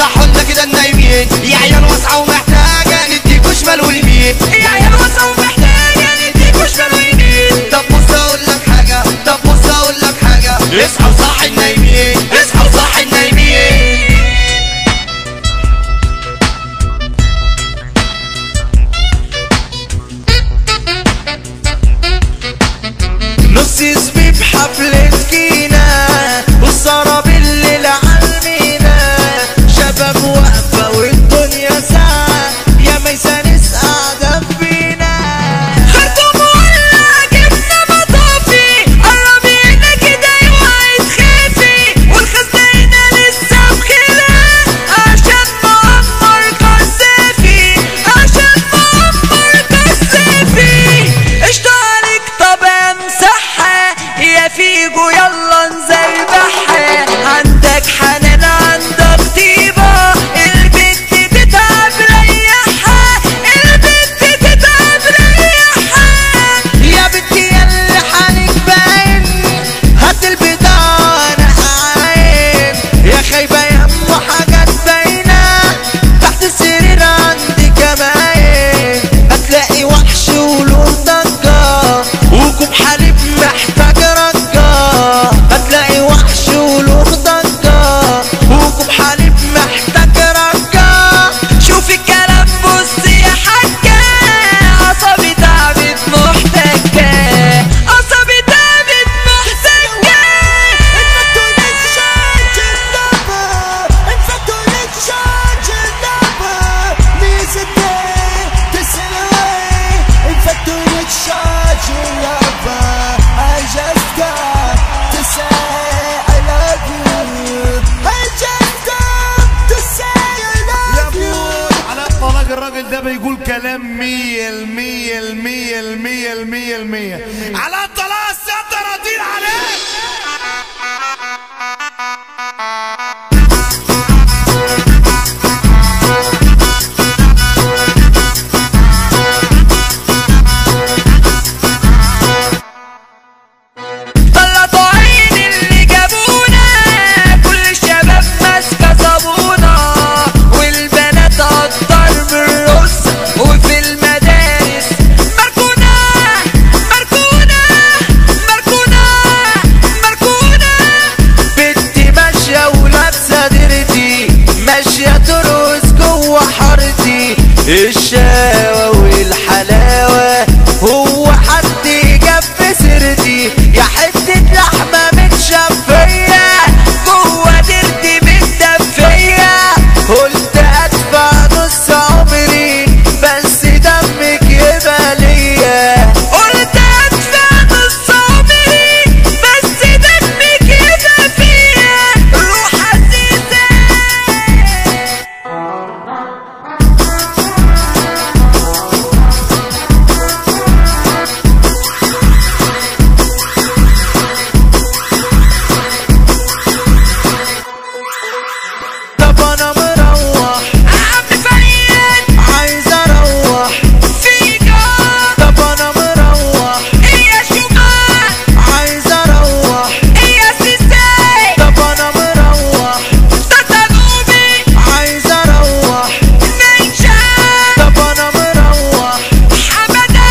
صحولنا كده النايمين، يا عيال واسعة ومحتاجة نديكوا شمال واليمين، يا عيال واسعة ومحتاجة نديكوا شمال واليمين. طب بص اقول لك حاجة، طب بص اقول لك حاجة، اصحى وصحي النايمين، اصحى وصحي النايمين. نص اسمي بحفلة كينا والسهرة بالليل عالمينا، شباب واقفة والدنيا ساعة يا ميسانس قاعدة فينا. خرطوم ولا جبنا مطافي قربينا كده اوعي تخافي، والخزانة لسه بخيرها عشان معمر كسافي، عشان معمر كسافي. قشطة عليك طب امسحها يا فيجو يلا نزربحها، عندك حنان عندك طيبة البنت تتعب ريحها، البنت تتعب ريحها. يا بنتي ياللي حالك باين هات البضاعة انا هعاين، يا خايبة يمو حاجات باينة تحت السرير عندي كماين، هتلاقي وحش وله ضجة وكوب حليب محتاج رجة، هتلاقي وحش وله ضجة وكوب حليب محتاج رجة. شوف الكلام بص يا حاجة عصبي تعبت محتاجة، عصبي تعبت محتاجة. انفتوا لك شاج النبر، انفتوا لك شاج النبر، ميزتي تسلوي انفتوا لك شاج النبر. I just got to say I love you, I just got to say I love you. على الطلاق الراجل ده بيقول كلام 100% على الطلاق السادة راضين عليه. طلعتوا عين اللي جابونا كل الشباب ماسكة صابونة، والبنات عالطار بالرص وفي المدارس مركونة مركونة مركونة مركونة. بنتي ماشية ولابسة ديرتي ماشية ترقص جوه حارتي، الشاوة والحلاوة هو حد جاب في سيرتي، يا حتة لحمة متشفية جوه ديرتي متدفية، قلت ادفع نص عمري بس دمك يبقى ليا، قلت ادفع نص عمري بس دمك يبقى فيا. روح عزيزة طب انا مروح عم فريد عايز اروح، فيجا طب انا مروح يا شماع عايز اروح، يا سيسي طب انا مروح تاتا نوبي عايز اروح، نينجا طب انا مروح حمادة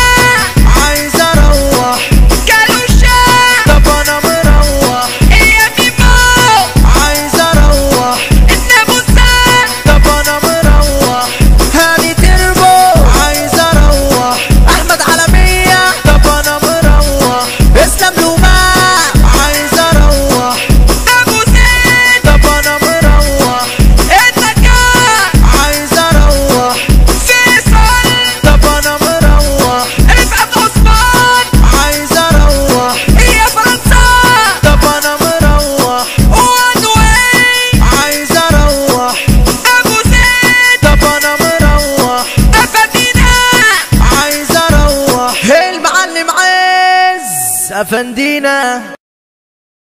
عايز اروح، كالوشا طب انا مروح يا ميمو عايز اروح، الناموسة طب انا مروح هاني تربو عايز اروح، احمد عالمية طب انا مروح، اسلام لوماع عايز اروح، ابو زيد طب انا مروح الذكاء عايز اروح، فيصل طب انا مروح رفعت عثمان عايز اروح، يا فرنسا طب انا مروح وانوي عايز اروح، ابو زيد طب انا مروح افادينا عايز اروح، المعلم عز افندينا.